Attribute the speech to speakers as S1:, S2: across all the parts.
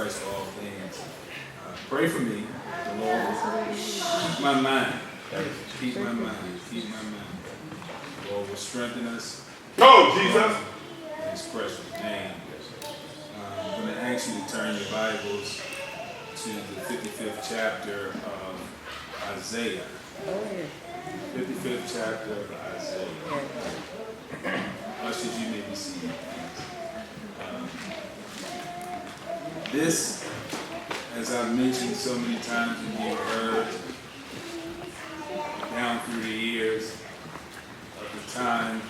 S1: Christ for all things. Pray for me. The Lord will keep my mind. Keep my mind. Keep my mind. The Lord will strengthen us.
S2: Go, Jesus.
S1: In His precious name. I'm going to ask you to turn your Bibles to the 55th chapter of Isaiah. 55th chapter of Isaiah. Ushers, you may be seated. This, as I've mentioned so many times and you've heard down through the years of the time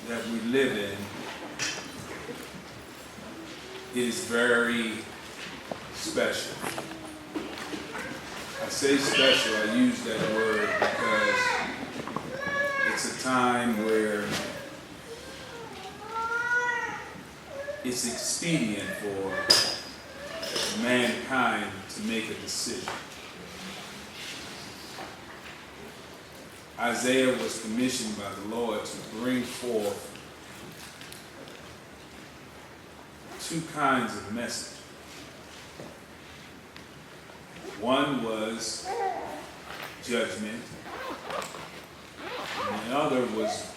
S1: that we live in, is very special. I say special, I use that word because it's a time where it's expedient for mankind to make a decision. Isaiah was commissioned by the Lord to bring forth two kinds of message. One was judgment, and the other was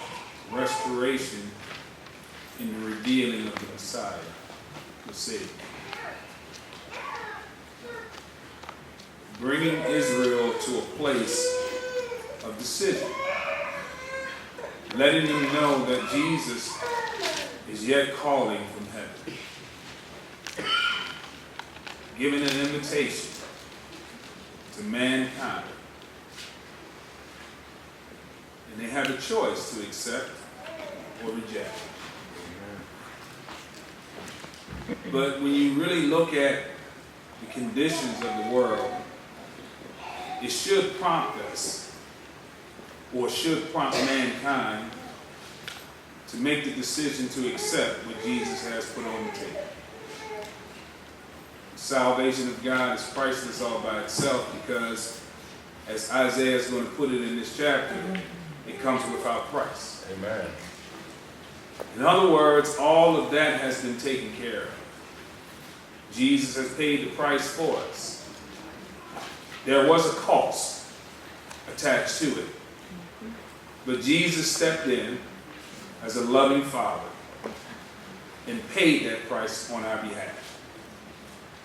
S1: restoration in the revealing of the Messiah, the Savior. Bringing Israel to a place of decision. Letting them know that Jesus is yet calling from heaven. Giving an invitation to mankind. And they have a choice to accept or reject. But when you really look at the conditions of the world, it should prompt us, or should prompt mankind, to make the decision to accept what Jesus has put on the table. The salvation of God is priceless all by itself because, as Isaiah is going to put it in this chapter, it comes without price.
S2: Amen.
S1: In other words, all of that has been taken care of. Jesus has paid the price for us. There was a cost attached to it. But Jesus stepped in as a loving Father and paid that price on our behalf.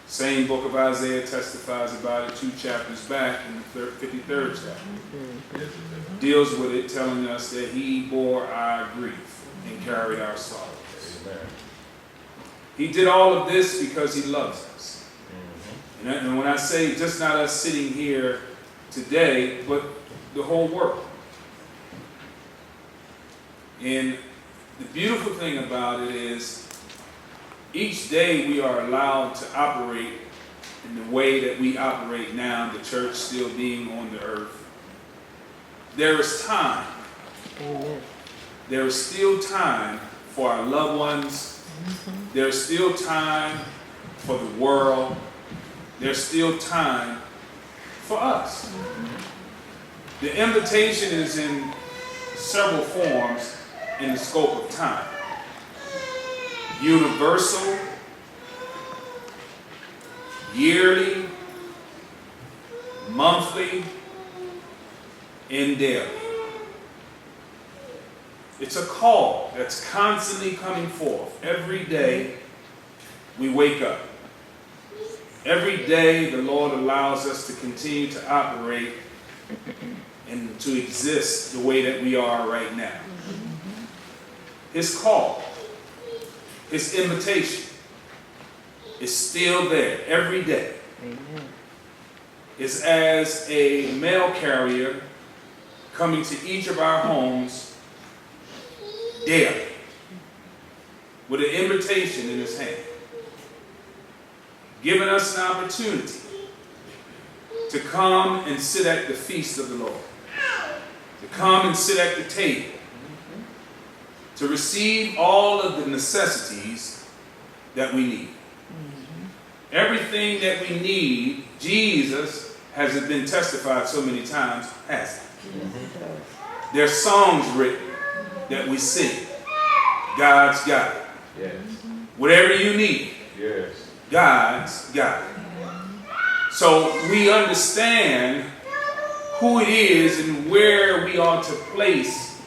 S1: Same book of Isaiah testifies about it 2 chapters back in the 53rd chapter. Deals with it, telling us that He bore our grief and carried our sorrows.
S2: Amen.
S1: He did all of this because He loves us. And when I say just not us sitting here today, but the whole world. And the beautiful thing about it is each day we are allowed to operate in the way that we operate now, the church still being on the earth. There is time. There is still time for our loved ones. There's still time for the world. There's still time for us. The invitation is in several forms in the scope of time. Universal, yearly, monthly, and daily. It's a call that's constantly coming forth. Every day we wake up. Every day the Lord allows us to continue to operate and to exist the way that we are right now. His call, His invitation is still there every day. Amen. It's as a mail carrier coming to each of our homes daily with an invitation in his hand, giving us an opportunity to come and sit at the feast of the Lord, to come and sit at the table, to receive all of the necessities that we need. Everything that we need, Jesus, has it been testified so many times, has it. There are songs written that we sing. God's got it.
S2: Yes.
S1: Whatever you need,
S2: Yes.
S1: God's got it. So we understand who it is and where we ought to place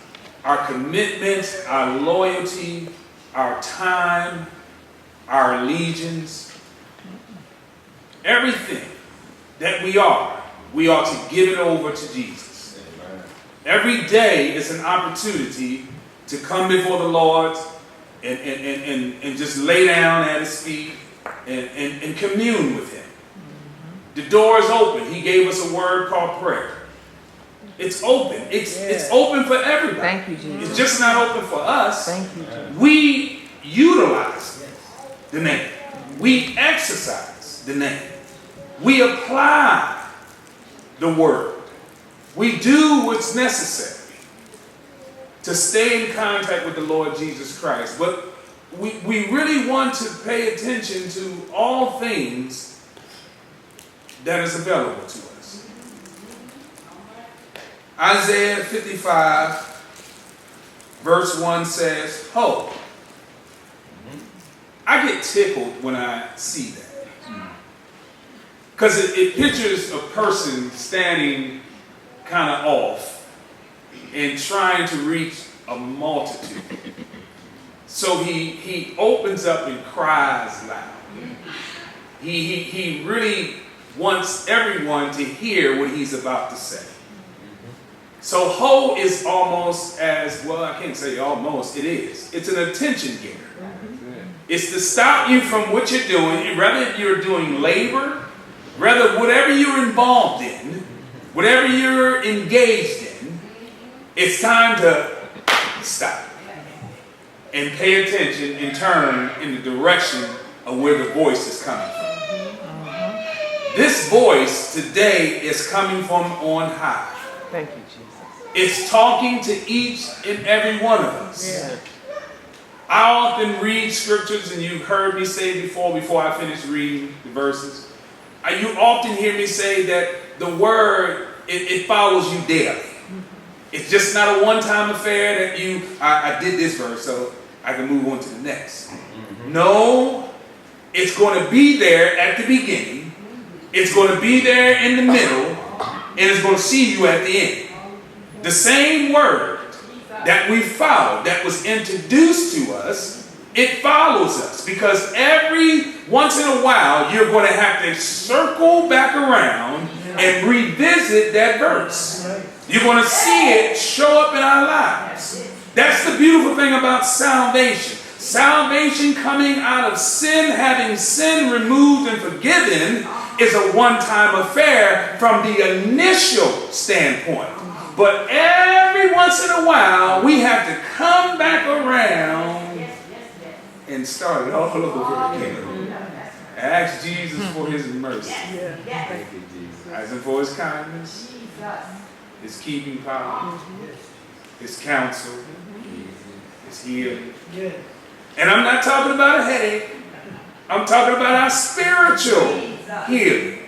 S1: our commitment, our loyalty, our time, our allegiance, everything that we ought to give it over to Jesus.
S2: Amen.
S1: Every day is an opportunity to come before the Lord and just lay down at his feet and commune with him. The door is open. He gave us a word called prayer. It's open. It's open for everybody.
S3: Thank you, Jesus.
S1: It's just not open for us.
S3: Thank you, Jesus.
S1: We utilize the name. We exercise the name. We apply the word. We do what's necessary to stay in contact with the Lord Jesus Christ. But we really want to pay attention to all things that is available to us. Isaiah 55 verse 1 says, "Ho." I get tickled when I see that. Because it pictures a person standing kind of off and trying to reach a multitude. So he opens up and cries loud. He really wants everyone to hear what he's about to say. So ho is almost as, well, I can't say almost, it is. It's an attention getter. It's to stop you from what you're doing, whether you're doing labor, whether whatever you're involved in, whatever you're engaged in, it's time to stop and pay attention and turn in the direction of where the voice is coming from. This voice today is coming from on high.
S3: Thank you, Jesus.
S1: It's talking to each and every one of us.
S3: Yeah.
S1: I often read scriptures, and you've heard me say before I finish reading the verses, you often hear me say that the word, it follows you daily. It's just not a one-time affair that I did this verse, so I can move on to the next. No, it's going to be there at the beginning. It's going to be there in the middle, and it's going to see you at the end. The same word that we follow, that was introduced to us, it follows us. Because every once in a while, you're going to have to circle back around and revisit that verse. You're going to see it show up in our lives. That's the beautiful thing about salvation. Salvation coming out of sin, having sin removed and forgiven, is a one-time affair from the initial standpoint. But every once in a while, we have to come back around and start it all over again. Ask Jesus for his mercy.
S3: Thank you, Jesus.
S1: Ask him for his kindness, his keeping power, his counsel, his healing. And I'm not talking about a headache. I'm talking about our spiritual healing.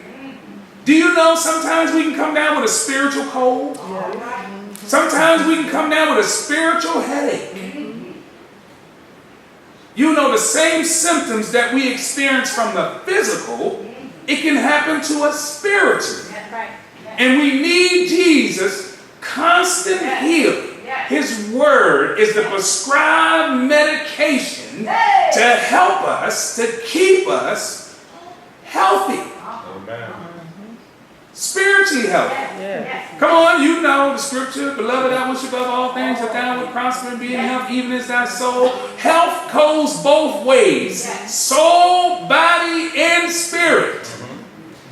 S1: Do you know sometimes we can come down with a spiritual cold? Sometimes we can come down with a spiritual headache. You know, the same symptoms that we experience from the physical, it can happen to us spiritually. And we need Jesus' constant healing. His word is the prescribed medication to help us, to keep us healthy.
S2: Amen.
S1: Spiritually healthy. Come on, you know the scripture. Beloved, I wish above all things that thou would prosper and be in health, even as thy soul. Health goes both ways. Soul, body, and spirit.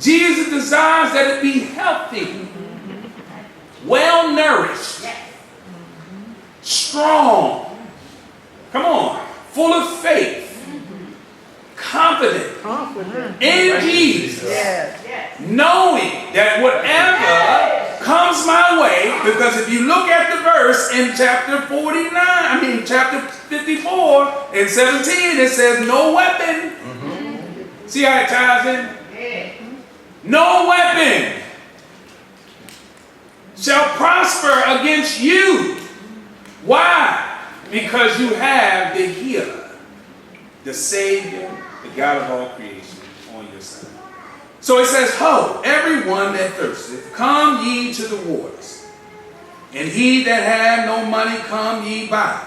S1: Jesus desires that it be healthy, well nourished, strong. Come on, full of faith, confident in Jesus. Knowing that whatever comes my way, because if you look at the verse in chapter 54 and 17, it says no weapon. See how it ties in? No weapon shall prosper against you. Why? Because you have the healer. the Savior, the God of all creation, on your side. So it says, ho, everyone that thirsteth, come ye to the waters. And he that have no money, come ye buy,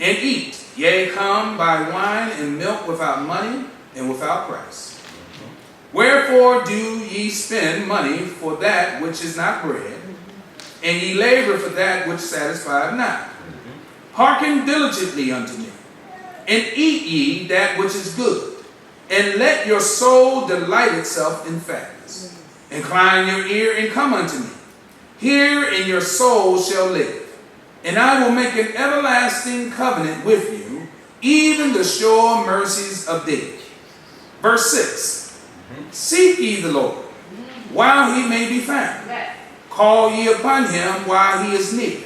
S1: and eat. Yea, come buy wine and milk without money and without price. Wherefore do ye spend money for that which is not bread, and ye labor for that which satisfieth not? Hearken diligently unto me, and eat ye that which is good, and let your soul delight itself in fatness. Incline your ear and come unto me. Hear, and your soul shall live. And I will make an everlasting covenant with you, even the sure mercies of David. Verse 6. Seek ye the Lord while he may be found. Call ye upon him while he is near.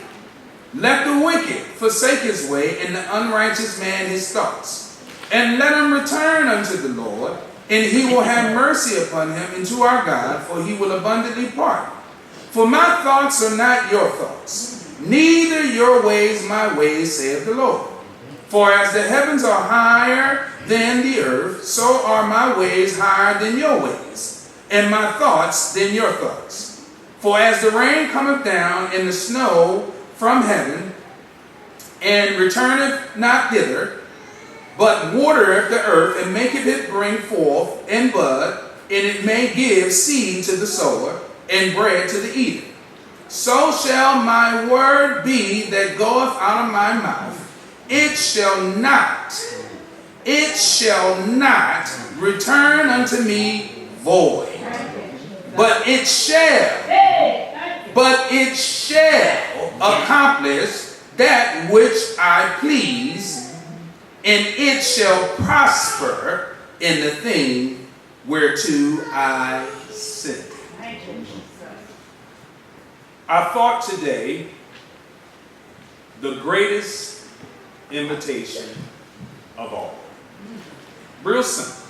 S1: Let the wicked forsake his way, and the unrighteous man his thoughts. And let him return unto the Lord, and he will have mercy upon him, and to our God, for he will abundantly pardon. For my thoughts are not your thoughts, neither your ways my ways, saith the Lord. For as the heavens are higher than the earth, so are my ways higher than your ways, and my thoughts than your thoughts. For as the rain cometh down and the snow from heaven, and returneth not thither, but watereth the earth, and maketh it bring forth and bud, and it may give seed to the sower, and bread to the eater. So shall my word be that goeth out of my mouth. It shall not return unto me void, but it shall accomplish that which I please, and it shall prosper in the thing whereto I sent it. I thought today, the greatest invitation of all. Real simple.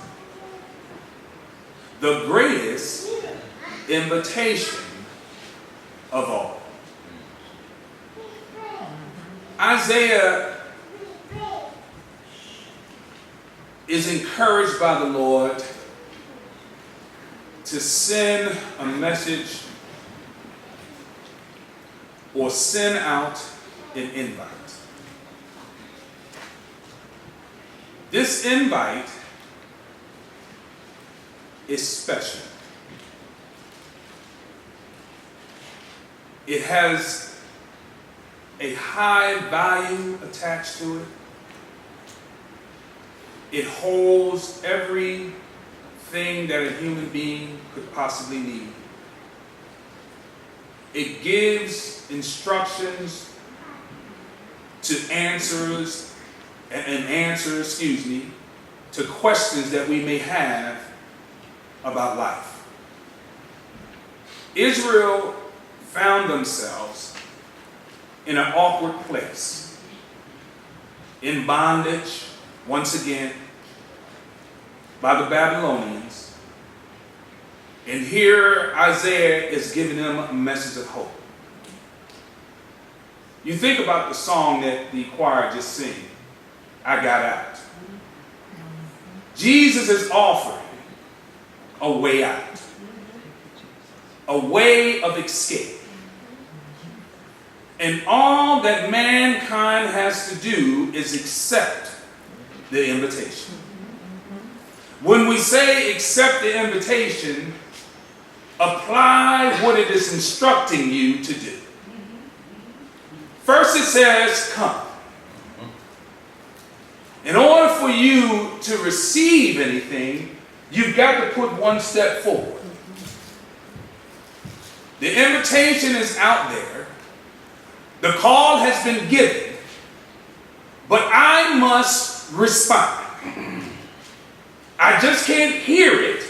S1: The greatest invitation of all. Isaiah is encouraged by the Lord to send a message or send out an invite. This invite is special. It has a high value attached to it. It holds everything that a human being could possibly need. It gives instructions to answers to questions that we may have about life. Israel found themselves in an awkward place, in bondage, once again, by the Babylonians. And here Isaiah is giving them a message of hope. You think about the song that the choir just sang, I Got Out. Jesus is offering a way out, a way of escape. And all that mankind has to do is accept the invitation. When we say accept the invitation, apply what it is instructing you to do. First it says, come. In order for you to receive anything, you've got to put one step forward. The invitation is out there. The call has been given. But I must respond. I just can't hear it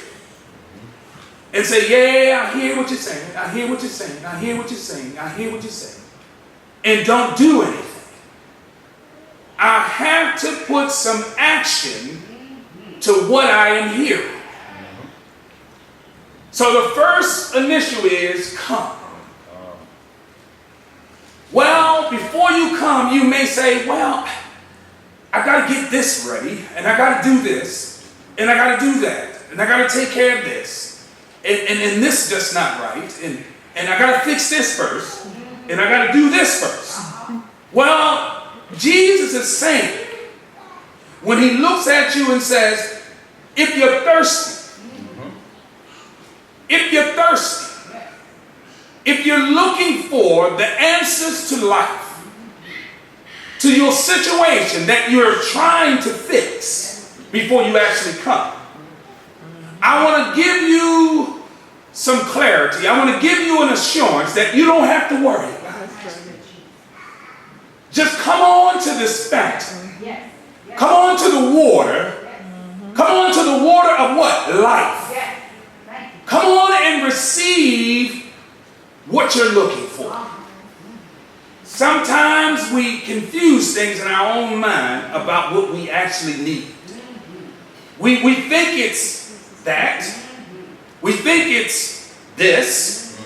S1: and say, yeah, I hear what you're saying. I hear what you're saying. I hear what you're saying. I hear what you're saying. And don't do anything. I have to put some action to what I am hearing. So the first initial is come. Well, before you come, you may say, well, I got to get this ready, and I got to do this, and I got to do that, and I got to take care of this, and this is just not right, and I got to fix this first, and I got to do this first. Well, Jesus is saying, when he looks at you and says, if you're thirsty, if you're thirsty, if you're looking for the answers to life, to your situation that you're trying to fix before you actually come, I want to give you some clarity. I want to give you an assurance that you don't have to worry about it. Just come on to this fountain. Come on to the water. Come on to the water of what? Life. Come on and receive what you're looking for. Sometimes we confuse things in our own mind about what we actually need. We think it's that. We think it's this.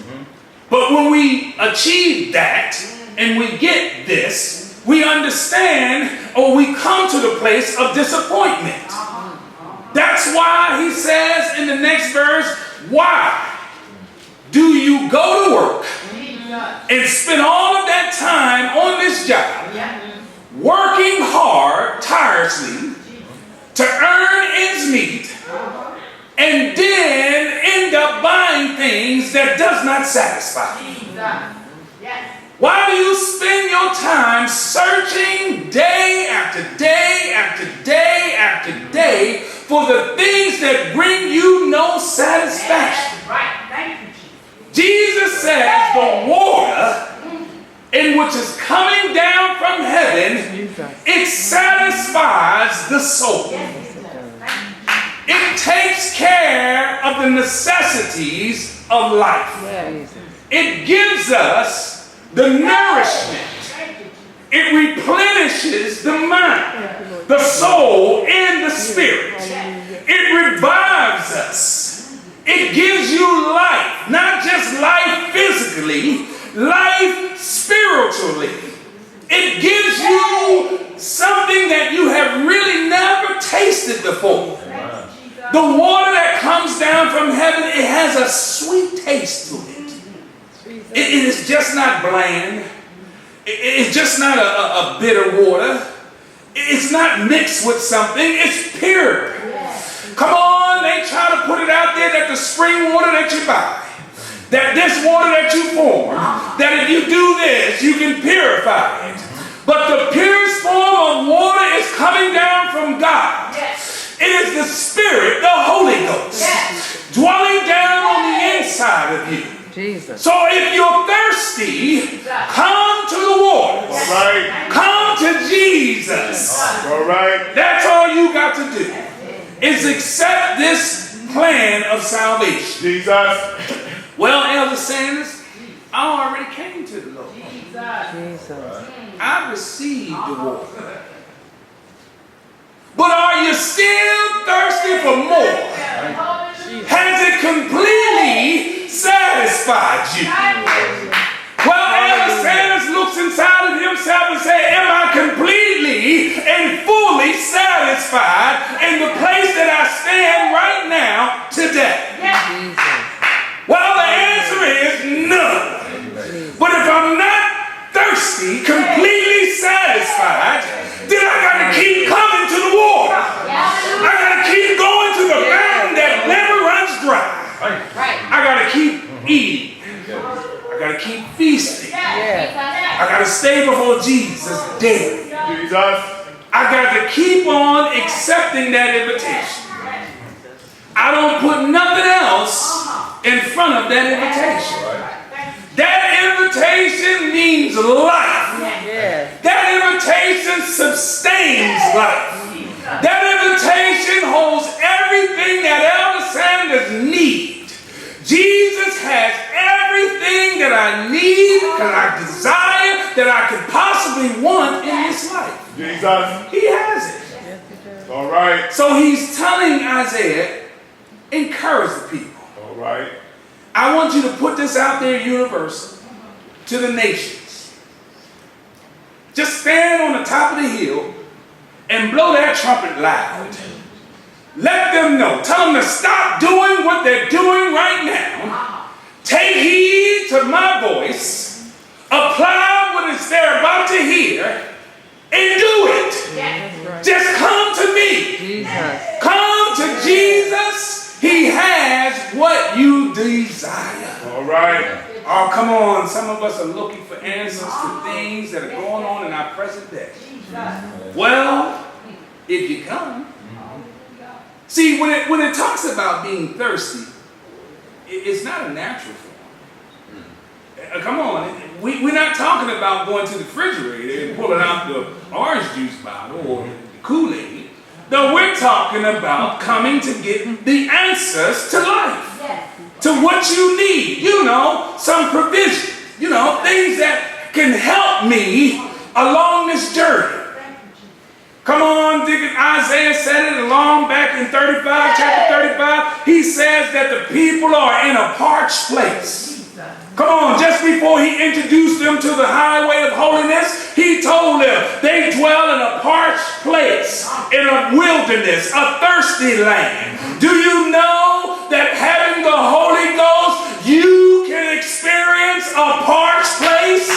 S1: But when we achieve that and we get this, we understand, or we come to the place of disappointment. That's why he says in the next verse, why do you go to work and spend all of that time on this job, working hard, tirelessly, to earn ends meet, and then end up buying things that does not satisfy you? Why do you spend your time searching day after day after day after day for the things that bring you no satisfaction? Jesus says the water in which is coming down from heaven, it satisfies the soul. It takes care of the necessities of life. It gives us the nourishment. It replenishes the mind, the soul, and the spirit. It revives us. It gives you life, not just life physically, life spiritually. It gives you something that you have really never tasted before. The water that comes down from heaven, it has a sweet taste to it. It is just not bland. It's just not a bitter water. It's not mixed with something. It's pure. Come on, they try to put it out there that the spring water that you buy, that this water that you form, that if you do this, you can purify it. But the purest form of water is coming down from God. It is the Spirit, the Holy Ghost, dwelling down on the inside of you.
S3: Jesus.
S1: So if you're thirsty, come to the water.
S2: All right.
S1: Come to Jesus.
S2: All right.
S1: That's all you got to do, is accept this plan of salvation.
S2: Jesus.
S1: Well, Elder Sanders, I already came to the Lord.
S3: Jesus.
S1: I received the water. But are you still thirsty for more? Has it completely satisfied you? Well, Elder Sanders looks inside of himself and says, am I completely and fully satisfied in the place that I stand right now today? Well, the answer is no. But if I'm not thirsty, completely satisfied, then I got to keep coming to the water. I got to keep going to the fountain that never runs dry. I got to keep eating. I got to keep feasting. I got to stay before Jesus daily. I got to keep on accepting that invitation. I don't put nothing else in front of that invitation. That invitation means life. That invitation sustains life. That invitation holds everything that Elder Sanders needs. Jesus has everything that I need, that I desire, that I could possibly want in this life.
S2: Jesus.
S1: He has it.
S2: All right.
S1: So he's telling Isaiah, encourage the people.
S2: All right.
S1: I want you to put this out there universal to the nations. Just stand on the top of the hill and blow that trumpet loud. Let them know. Tell them to stop doing what they're doing right now. Take heed to my voice. Apply what is they're about to hear and do it.
S3: Yes.
S1: Just come to me.
S3: Jesus.
S1: Come to Jesus. He has what you desire.
S2: All right.
S1: Oh, come on. Some of us are looking for answers to things that are going on in our present day. Well, if you come. See, when it talks about being thirsty, it's not a natural form. Come on. We're not talking about going to the refrigerator and pulling out the orange juice bottle or the Kool-Aid. No, we're talking about coming to get the answers to life. To what you need. You know, some provision. You know, things that can help me along this journey. Come on, Isaiah said it along back in chapter 35. He says that the people are in a parched place. Come on, just before he introduced them to the highway of holiness, he told them they dwell in a parched place, in a wilderness, a thirsty land. Do you know that having the Holy Ghost, you can experience a parched place?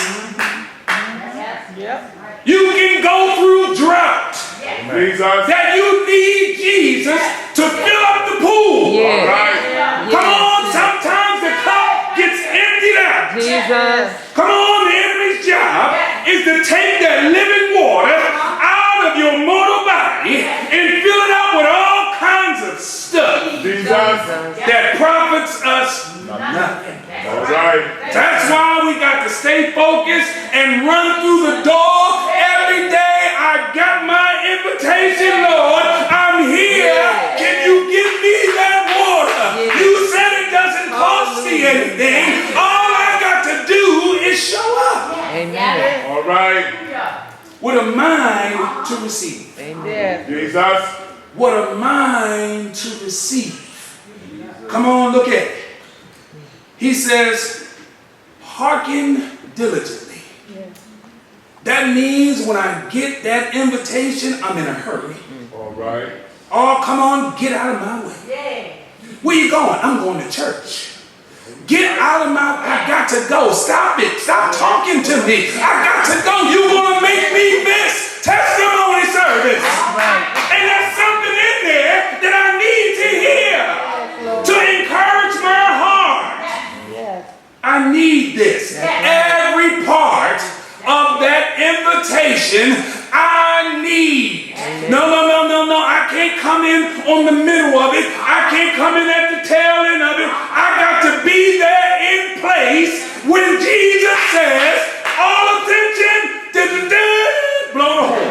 S3: Yep.
S1: You can go through drought.
S2: Jesus.
S1: That you need Jesus to fill up the pool.
S3: Yeah.
S2: Right.
S1: Come on, sometimes the cup gets emptied out.
S3: Jesus.
S1: Come on, the enemy's job is to take that living water out of your mortal body and fill it up with all kinds of stuff
S2: Jesus.
S1: that profits us nothing.
S2: All right.
S1: That's why we got to stay focused and run through the door every day. I got my invitation, Lord. I'm here. Can you give me that water? You said it doesn't cost me anything. All I got to do is show up.
S3: Amen.
S2: All right.
S1: With a mind to receive.
S3: Amen.
S2: Jesus.
S1: What a mind to receive. Come on, look at it. He says, hearken diligently. That means when I get that invitation, I'm in a hurry.
S2: All right.
S1: Oh, come on, get out of my way. Where you going? I'm going to church. Get out of my, I got to go. Stop it. Stop talking to me. I got to go. You want to make me miss testimony service. And there's something in there that I need to hear to encourage my heart. I need this. Every part of that invitation I need. No. I can't come in on the middle of it. I can't come in at the tail end of it. I got to be there in place when Jesus says, all attention, blow the horn.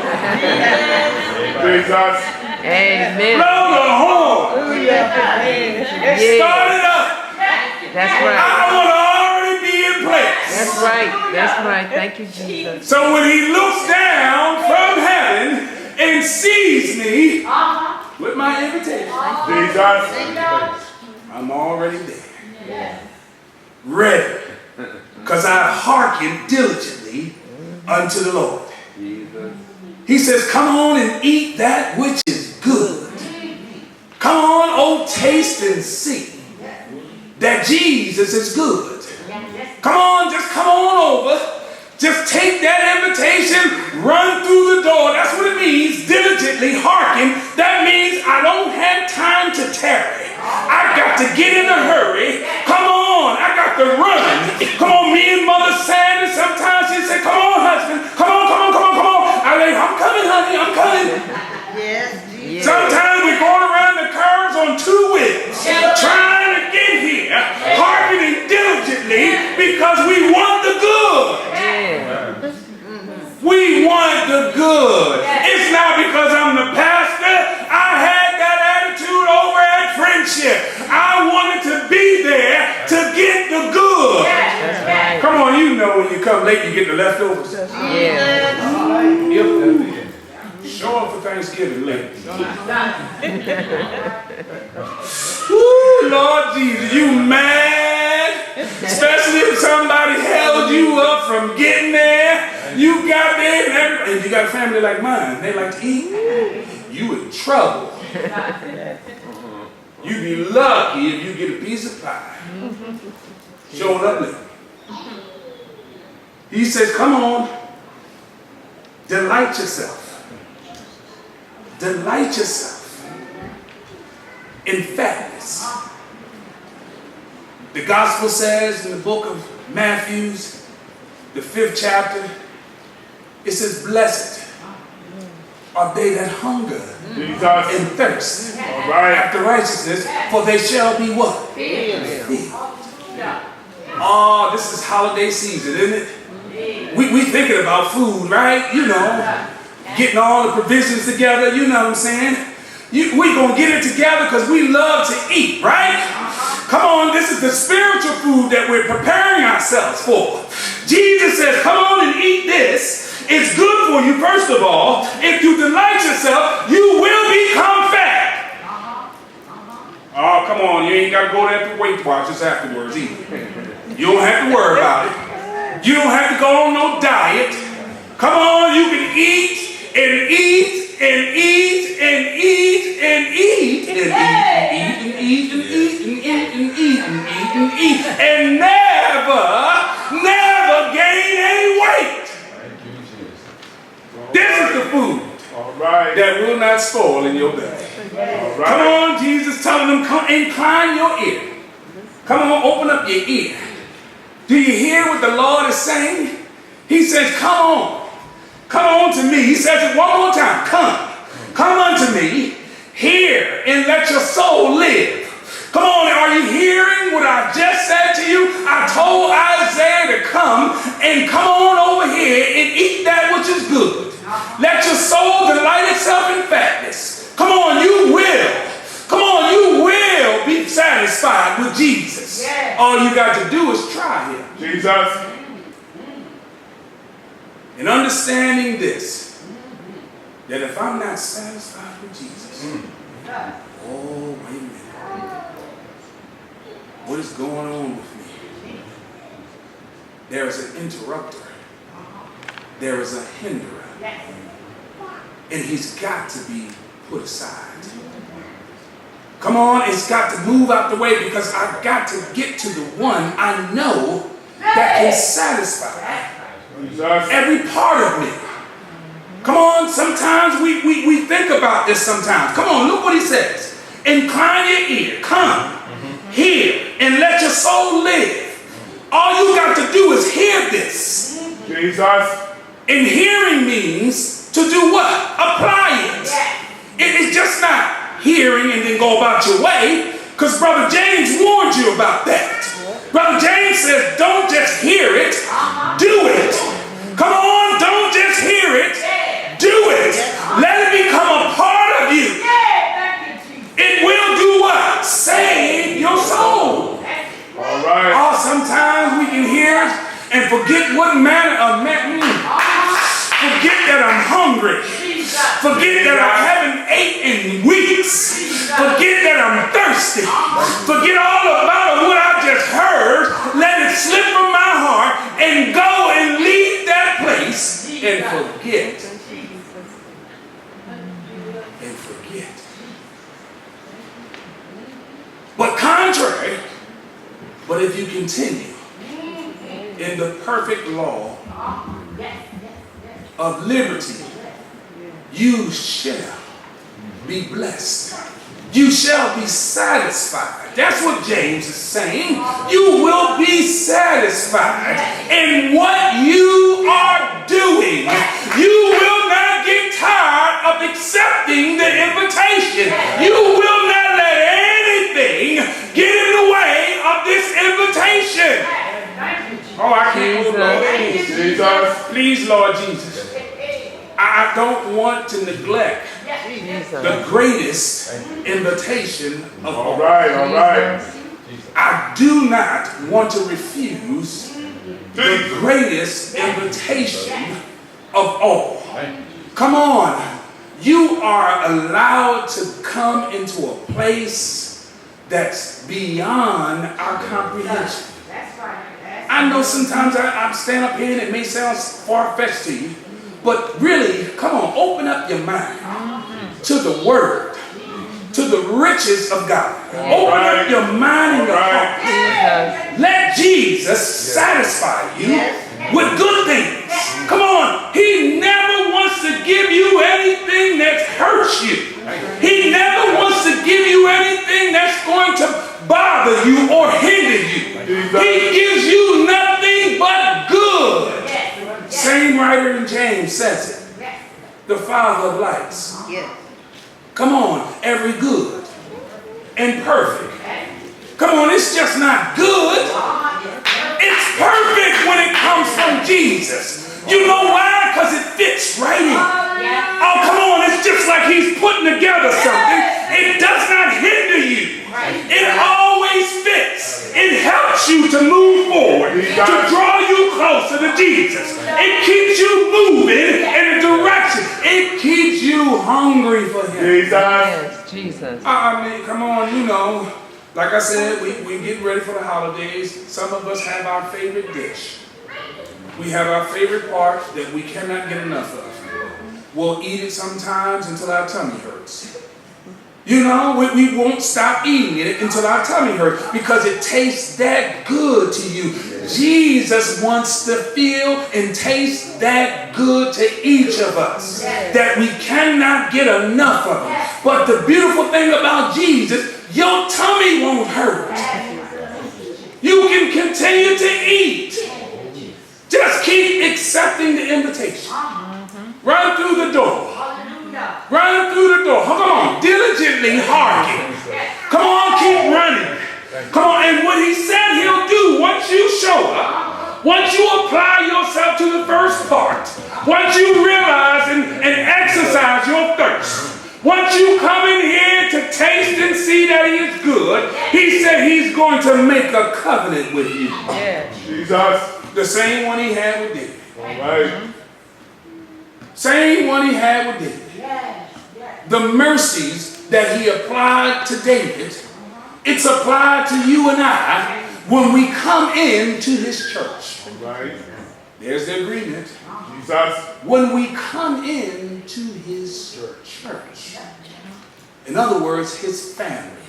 S2: Jesus.
S3: Amen.
S1: Blow the horn. Start it up.
S3: That's
S1: I
S3: right.
S1: want to already be in place.
S3: That's right. That's right. Thank you, Jesus.
S1: So when he looks down from heaven and sees me with my invitation,
S2: Jesus.
S1: I'm already there. Ready. Because I hearken diligently unto the Lord. He says, come on and eat that which is good. Come on, oh, taste and see that Jesus is good. Come on, just come on over. Just take that invitation, run through the door. That's what it means, diligently hearken. That means I don't have time to tarry. I got to get in a hurry. Come on, I got to run. Come on, me and Mother Sanders, sometimes she said, come on, husband. Come on. I'm coming, honey, I'm coming.
S3: Yes.
S1: Sometimes we're going around the curves on two wheels, trying to get here, hearkening diligently because we want the good. We want the good. It's not because I'm the pastor. I had that attitude over at Friendship. I wanted to be there to get the good. Come on, you know when you come late, you get the leftovers. Show up for Thanksgiving late. Woo, Lord Jesus, you mad? Especially if somebody held you up from getting there. You got there and everybody, and you got a family like mine, they like to eat. You in trouble. You be lucky if you get a piece of pie. Showing up late. He says, come on, delight yourself. Delight yourself in fatness. The gospel says in the book of Matthew, the 5th chapter, it says, blessed are they that hunger and thirst after righteousness, for they shall be what? Filled. Oh, this is holiday season, isn't it? We thinking about food, right? You know, getting all the provisions together, you know what I'm saying? We gonna get it together because we love to eat, right? Come on, this is the spiritual food that we're preparing ourselves for. Jesus says, come on and eat this. It's good for you, first of all. If you delight yourself, you will become fat. Oh, come on, you ain't got to go there to Weight Watchers afterwards either. You don't have to worry about it. You don't have to go on no diet. Come on, you can eat and eat and eat and eat and eat and eat and eat and eat and eat and eat and eat and eat and never gain any weight. This is the food that will not spoil in your belly. Come on, Jesus telling them, come incline your ear. Come on, open up your ear. Do you hear what the Lord is saying? He says, come on to me. He says it one more time. Come unto me, hear and let your soul live. Come on, are you hearing what I just said to you? I told Isaiah to come on over here and eat that which is good. Let your soul delight itself in fatness. Come on, you will. Come on, you will be satisfied with Jesus. Yeah. All you got to do is try him.
S2: Jesus.
S1: And understanding this, that if I'm not satisfied with Jesus, oh, wait a minute. What is going on with me? There is an interrupter. There is a hinderer. And he's got to be put aside. Come on, it's got to move out the way because I've got to get to the one I know that can satisfy every part of me. Come on, sometimes we think about this sometimes. Come on, look what he says. Incline your ear, come, hear, and let your soul live. All you got to do is hear this.
S2: Jesus.
S1: And hearing means to do what? Apply it. It's just not hearing and then go about your way, because Brother James warned you about that. Brother James says, don't just hear it, do it. Come on, don't just hear it, do it. Let it become a part of you. It will do what? Save your soul.
S2: All right.
S1: Oh, sometimes we can hear it and forget what manner of man. Forget that I'm hungry. Forget that I haven't ate in weeks. Forget that I'm thirsty. Forget all about what I just heard. Let it slip from my heart and go and leave that place and forget. And forget. But contrary, but if you continue in the perfect law of liberty, you shall be blessed. You shall be satisfied. That's what James is saying. You will be satisfied in what you are doing. You will not get tired of accepting the invitation. You will not let anything get in the way of this invitation. Oh, I can't move, Lord.
S2: Jesus.
S1: Please, Lord Jesus. I don't want to neglect the greatest invitation of all.
S2: All right.
S1: I do not want to refuse the greatest invitation of all. Come on. You are allowed to come into a place that's beyond our comprehension. I I know sometimes I stand up here and it may sound far-fetched to you, but really, come on, open up your mind to the Word, to the riches of God. Open up your mind and your heart. Let Jesus satisfy you with good things. Come on, He never wants to give you anything that hurts you. He never wants to give you anything that's going to bother you or hinder you. He gives you nothing but good. Same writer in James says it. The Father of lights. Come on, every good and perfect. Come on, it's just not good. It's perfect when it comes from Jesus. You know why? Because it fits right in. Oh, come on, it's just like He's putting together something. It does not hinder you. It always fits. It helps you to move forward, to draw you closer to Jesus. It keeps you moving in a direction. It keeps you hungry for Him.
S3: Yes, Jesus.
S1: I mean, come on, you know, like I said, we get ready for the holidays. Some of us have our favorite dish. We have our favorite part that we cannot get enough of. We'll eat it sometimes until our tummy hurts. You know, we won't stop eating it until our tummy hurts because it tastes that good to you. Jesus wants to feel and taste that good to each of us, that we cannot get enough of it. But the beautiful thing about Jesus, your tummy won't hurt. You can continue to eat. Just keep accepting the invitation. Run through the door. Run through the door. Come on, diligently hearken. Come on, keep running. Come on, and what He said He'll do once you show up, once you apply yourself to the first part, once you realize and exercise your thirst, once you come in here to taste and see that He is good, He said He's going to make a covenant with you.
S2: Jesus.
S1: The same one He had with David.
S2: All right.
S1: Same one He had with David. The mercies that He applied to David, it's applied to you and I when we come into His church.
S2: Right.
S1: There's the agreement.
S2: Jesus.
S1: When we come into His church. In other words, His family.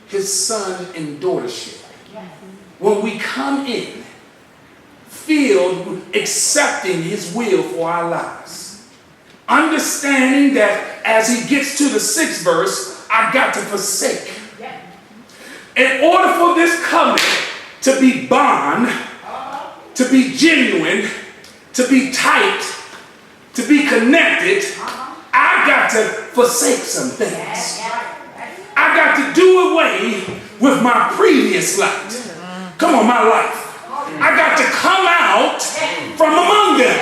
S1: His son and daughtership. When we come in, filled, accepting His will for our lives. Understanding that as He gets to the 6th verse, I got to forsake. In order for this covenant to be bond, to be genuine, to be tight, to be connected, I got to forsake some things. I got to do away with my previous life. Come on, my life. I got to come out from among them.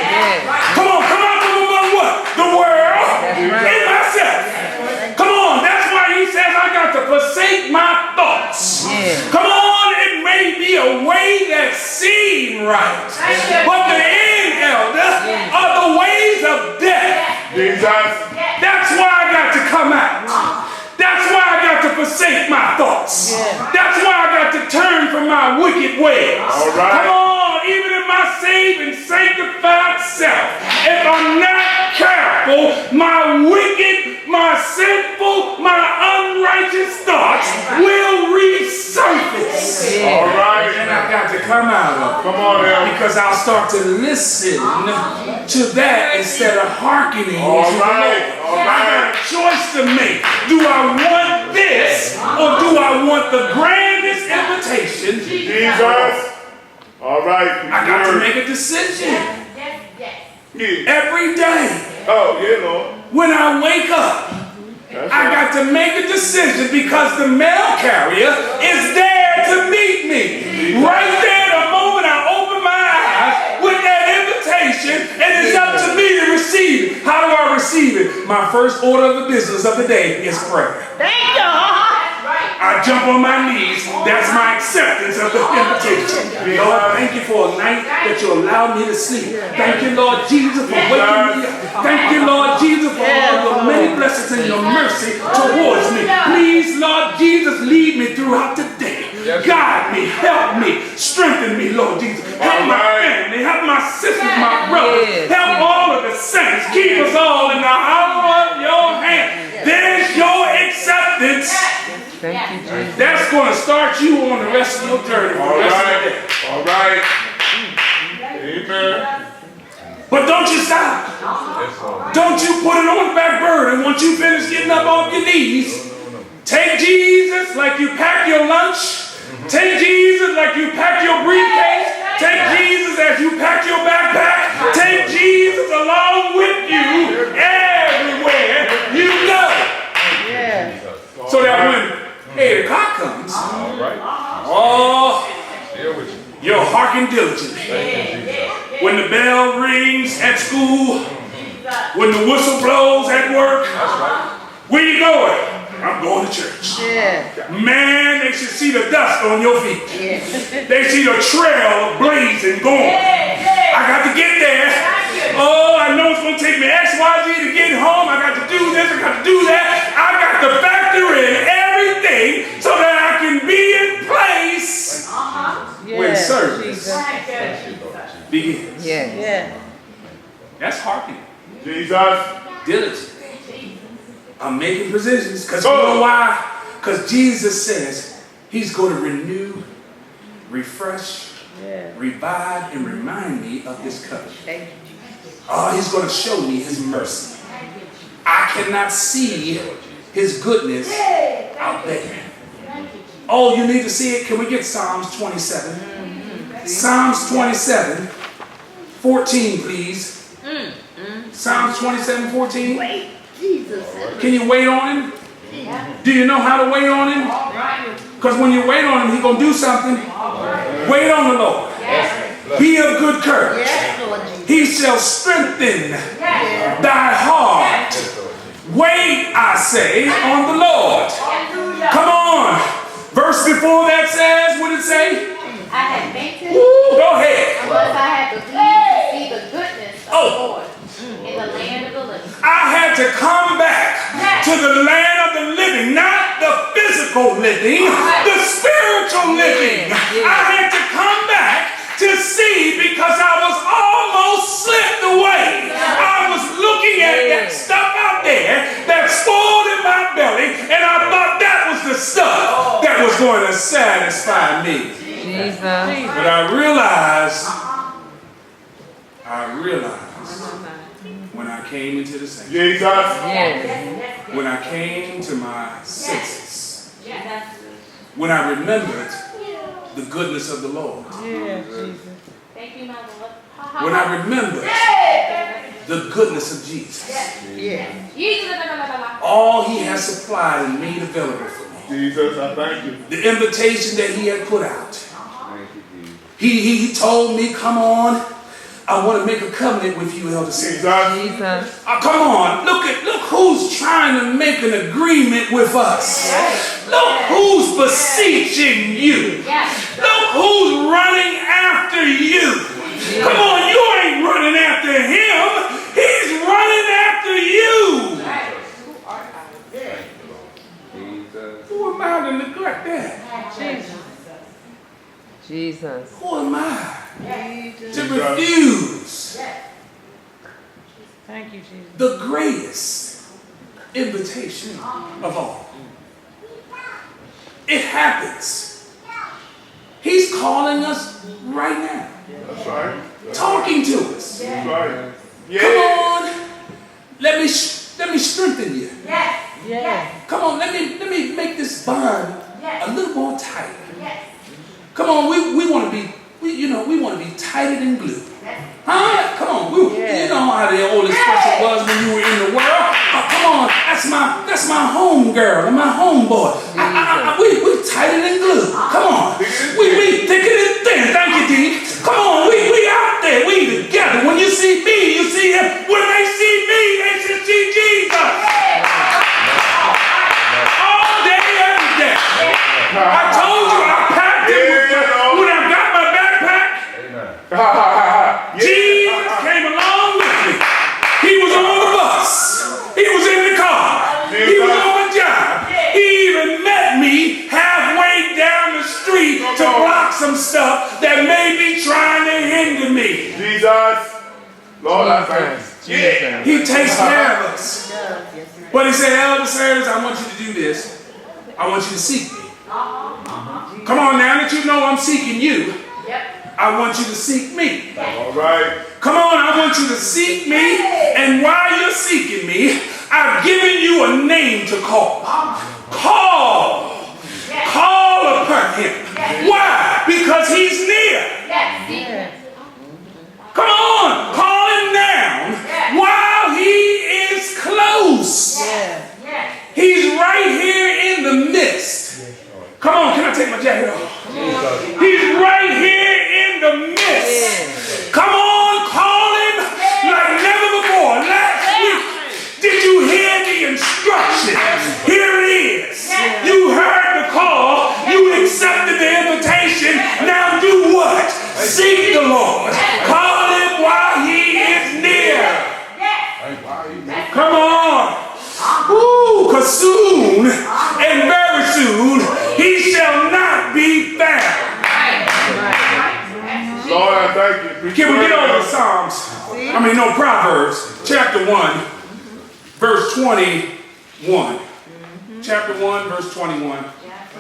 S1: Come on, come out from among what? The world and myself. Come on, that's why He says I got to forsake my thoughts. Come on, it may be a way that seems right, but the end, elder, are the ways of death. That's why I got to come out. That's why I got to forsake my thoughts. That's why I got to turn from my wicked ways. Come on, even in my saved and sanctified self, if I'm not careful, my wicked, my sinful, my unrighteous thoughts will resurface. And I got to come out of it.
S2: Come on now.
S1: Because I'll start to listen to that instead of hearkening to the Lord. I got a choice to make. Do I want this or do I want the grandest invitation?
S2: Jesus. All right.
S1: I got to make a decision. Every day.
S2: Oh, yeah, Lord.
S1: When I wake up, I got to make a decision because the mail carrier is there to meet me. Right there, the moment I open my eyes with that invitation, and it's up to me to receive it. How do I receive it? My first order of the business of the day is prayer.
S3: Thank you.
S1: I jump on my knees. That's my acceptance of the invitation. Lord, thank you for a night that you allowed me to sleep. Thank you, Lord Jesus, for waking me up. Thank you, Lord Jesus, for all your many blessings and your mercy towards me. Please, Lord Jesus, lead me throughout the day. Guide me, help me, strengthen me, Lord Jesus. Help my family, help my sisters, my brothers, help all of the saints. Keep us all in the hollow of your hand. There's your acceptance.
S3: Thank you, Jesus.
S1: That's going to start you on the rest of your journey.
S2: All right. All right. Amen.
S1: But don't you stop. Don't you put it on the back burner. Once you finish getting up off your knees, take Jesus like you pack your lunch. Take Jesus like you pack your briefcase. Take Jesus as you pack your backpack. Take Jesus along with you everywhere you go. So that when 8 o'clock comes, oh, you're hearkening diligently. When the bell rings at school, when the whistle blows at work, where you going? I'm going to church. Man, they should see the dust on your feet. They see the trail of blazing going. I got to get there. Oh, I know it's going to take me X, Y, Z to get home. I got to do this. I got to do that. I got to factor in everything so that I can be in place when service begins. That's hearkening.
S2: Jesus.
S1: Diligent. I'm making provisions because you know why? Because Jesus says he's going to renew, refresh, revive, and remind me of this covenant. Oh, he's going to show me his mercy. I cannot see his goodness out there. Oh, you need to see it? Can we get Psalms 27? Psalms 27, 14, please. Psalms 27, 14. Can you wait on him? Do you know how to wait on him? Because when you wait on him, he's going to do something. Wait on the Lord. Be of good courage. He shall strengthen thy heart. Wait, I say, on the Lord. Come on. Verse before that says, what did it say?
S4: I had fainted.
S1: Go ahead.
S4: Unless I had believed to see the goodness of the Lord in the land of the living.
S1: I had to come back to the land of the living, not the physical living, the spiritual living. I had to come back to see because I was almost slipped away. I was looking at that stuff out there that spoiled in my belly, and I thought that was the stuff that was going to satisfy me.
S3: Jesus.
S1: But I realized when I came into the sanctuary,
S2: Jesus.
S1: when I came to my senses, when I remembered the goodness of the Lord,
S4: Thank you, my Lord.
S1: when I remembered the goodness of Jesus, all he has supplied and made available for me,
S2: Jesus, I thank you.
S1: the invitation that he had put out. He told me, come on, I want to make a covenant with you, Elder Sarah.
S3: Jesus.
S1: Come on, look who's trying to make an agreement with us. Look who's beseeching you. Look who's running after you. Come on, you ain't running after him. He's running after you. Who am I to neglect that?
S3: Jesus.
S1: Who am I to refuse
S5: Thank you, Jesus.
S1: the greatest invitation of all? It happens. He's calling us right now.
S2: That's right.
S1: Talking to us.
S2: That's right.
S1: Come on. Let me strengthen you. Come on, let me make this bond a little more tighter. Come on, we want to be, we want to be tighter than glue. Huh? Come on, you know how the old expression was when you were in the world. Come on, that's my home girl and my home boy. We tighter than glue. Come on, we thicker than thin. Thank you, D. Come on, we out there, we together. When you see me, you see him. When they see me, they should see Jesus. All day, every day. I told you I packed it when I got my backpack. Jesus came along with me. He was on the bus. He was in the car. He was on the job. He even met me halfway down the street block some stuff that may be trying to hinder me.
S2: Jesus. Lord, I thank you.
S1: Yeah. He takes care of us. But he said, Elder Sanders, I want you to do this. I want you to seek me. Come on, now that you know I'm seeking you, I want you to seek me.
S2: All right.
S1: Come on, I want you to seek me. And while you're seeking me, I've given you a name to call. Call. Call upon him. Why? Because he's near. Come on, call him down while he is close. He's right here in the midst. Come on, can I take my jacket off? He's right here in the midst. Come on, call him like never before. Last week, did you hear the instruction? Here it is. You heard the call. You accepted the invitation. Now do what? Seek the Lord. Call him while he is near. Come on. Ooh, because soon and very soon he shall not be found.
S2: Lord, I thank you.
S1: Can we get over to Psalms? Proverbs chapter 1, verse 21. Chapter 1, verse 21.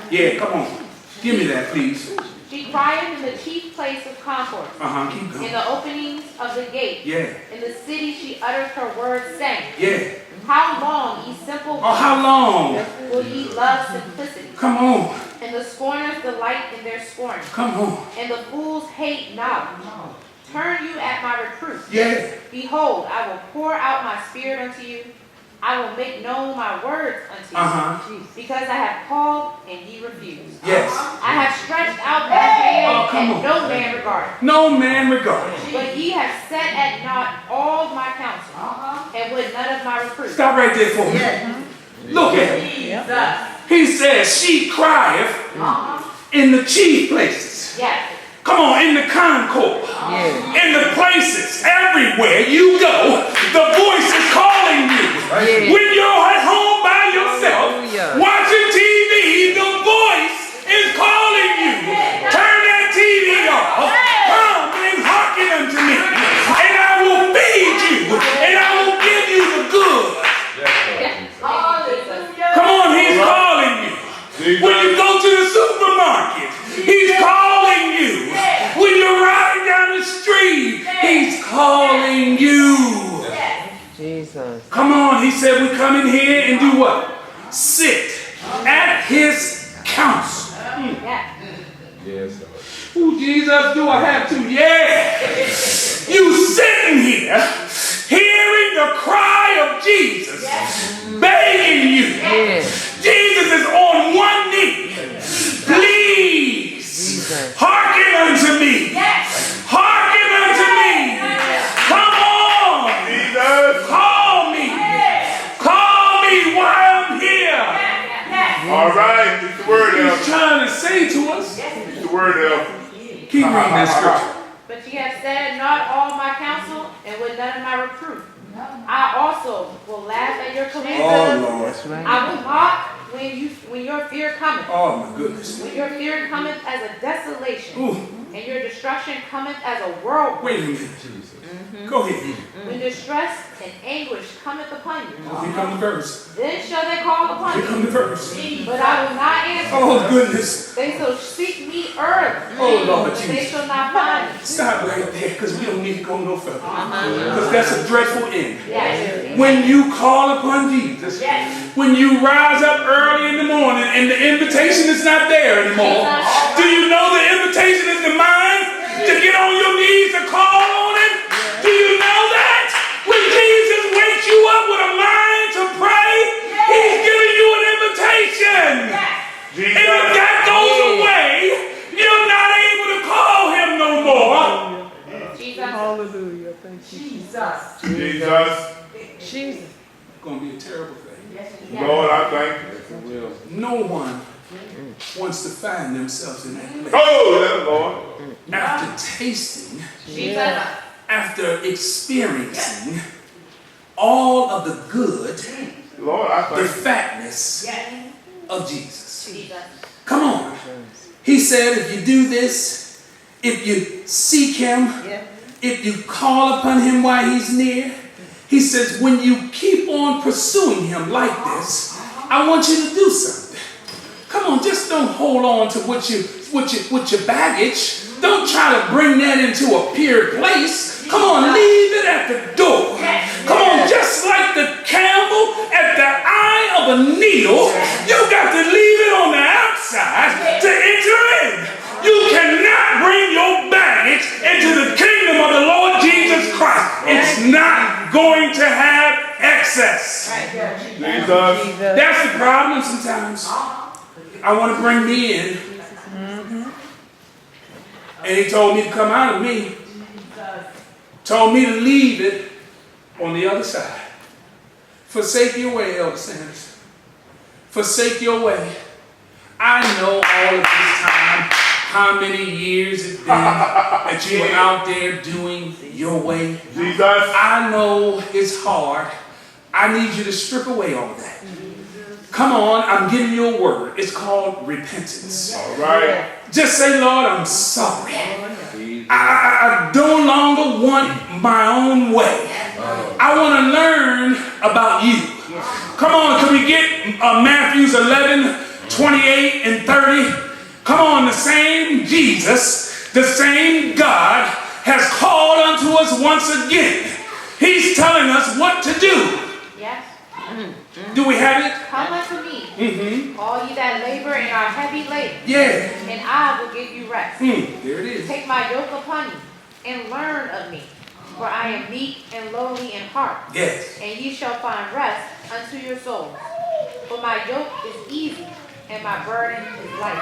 S1: Yeah, come on. Give me that, please.
S4: She crieth in the chief place of concourse.
S1: Keep going.
S4: In the openings of the gate.
S1: Yeah.
S4: In the city she utters her words, saying,
S1: Yeah.
S4: How long, ye simple
S1: How long?
S4: will ye love simplicity?
S1: Come on.
S4: And the scorners delight in their scorn.
S1: Come on.
S4: And the fools hate knowledge. Turn you at my reproof.
S1: Yeah.
S4: Behold, I will pour out my spirit unto you. I will make known my words unto you. Because I have called and ye refused.
S1: Yes.
S4: I have stretched out my hand and no man regarded.
S1: No man regarded.
S4: But ye have set at naught all my counsel, and would none of my reproof.
S1: Stop right there for me. Look at it. He says, she crieth in the chief places.
S4: Yes.
S1: Come on, in the concourse. In the places, everywhere you go, the voice is calling you. When you're at home by yourself, watching TV, the voice is calling you. Turn that TV off. Come and hearken unto me. And I will feed you. And I will give you the good. Come on, he's calling you. When you go to the supermarket, he's calling you. When you're riding down the street, he's calling you.
S3: Jesus.
S1: Come on, he said we come in here and do what? Sit at his counsel.
S2: Yes,
S1: Ooh, Jesus, do I have to? Yeah. You sitting here, hearing the cry of Jesus, begging you. Jesus is on one knee. Please, hearken unto me. Hearken unto me. Come on.
S2: Jesus.
S1: Call me. Call me while I'm here.
S2: All right. It's the word,
S1: He's
S2: Elder.
S1: trying to say to us.
S2: It's the word, Elder.
S1: Keep reading that scripture.
S4: But ye have said not all my counsel, and would none of my reproof. I also will laugh at your calamity.
S1: Lord.
S4: I will mock when your fear cometh.
S1: Oh, my goodness.
S4: When your fear cometh as a desolation,
S1: Ooh,
S4: and your destruction cometh as a whirlwind.
S1: wait a minute. Go ahead.
S4: When distress and anguish cometh upon you,
S1: Oh, here come the verse.
S4: then shall they call upon
S1: Here come
S4: me,
S1: the verse.
S4: but I will not answer.
S1: Oh, goodness.
S4: They shall seek me early,
S1: Oh, Lord
S4: but they
S1: Jesus.
S4: shall not find me.
S1: Stop right there, because we don't need to go no further. Because that's a dreadful end.
S4: Yes.
S1: When you call upon Jesus, when you rise up early in the morning and the invitation is not there anymore, do you know the invitation is the mind to get on your knees and call on him? Do you know that? When Jesus wakes you up with a mind to pray, he's giving you an invitation. And if that goes away, you're not able to call him no more.
S4: Jesus.
S3: Hallelujah. Thank you.
S2: Jesus.
S3: Jesus.
S1: It's going to be a terrible thing.
S2: Lord, I thank you.
S1: No one wants to find themselves in that place.
S2: Oh, yeah, Lord.
S1: After tasting,
S4: Jesus.
S1: after experiencing all of the good,
S2: Lord, I
S1: the
S2: thank
S1: fatness of Jesus.
S4: Jesus.
S1: Come on. He said, if you do this, if you seek him, if you call upon him while he's near, he says, when you keep on pursuing him like this, I want you to do something. Come on, just don't hold on to what your baggage. Don't try to bring that into a pure place. Come on, leave it at the door. Come on, just like the camel at the eye of a needle, you got to leave it on the outside to enter in. You cannot bring your baggage into the kingdom of the Lord Jesus Christ. It's not going to have access.
S2: Jesus.
S1: That's the problem sometimes. I want to bring me in. And he told me to come out of me. Told me to leave it on the other side. Forsake your way, Elder Sanders. Forsake your way. I know all of this time, how many years it's been that you were out there doing your way.
S2: Jesus.
S1: I know it's hard. I need you to strip away all of that. Come on, I'm giving you a word. It's called repentance.
S2: All right.
S1: Just say, Lord, I'm sorry. I no longer want my own way. I want to learn about you. Come on, can we get Matthews 11, 28 and 30? Come on, the same Jesus, the same God has called unto us once again. He's telling us what to do.
S4: Yes.
S1: Do we have it?
S4: Come unto me, all ye that labor and are heavy laden,
S1: Yeah.
S4: and I will give you rest.
S1: There it is.
S4: Take my yoke upon you, and learn of me, for I am meek and lowly in heart,
S1: Yes.
S4: and ye shall find rest unto your souls. For my yoke is easy, and my burden is light.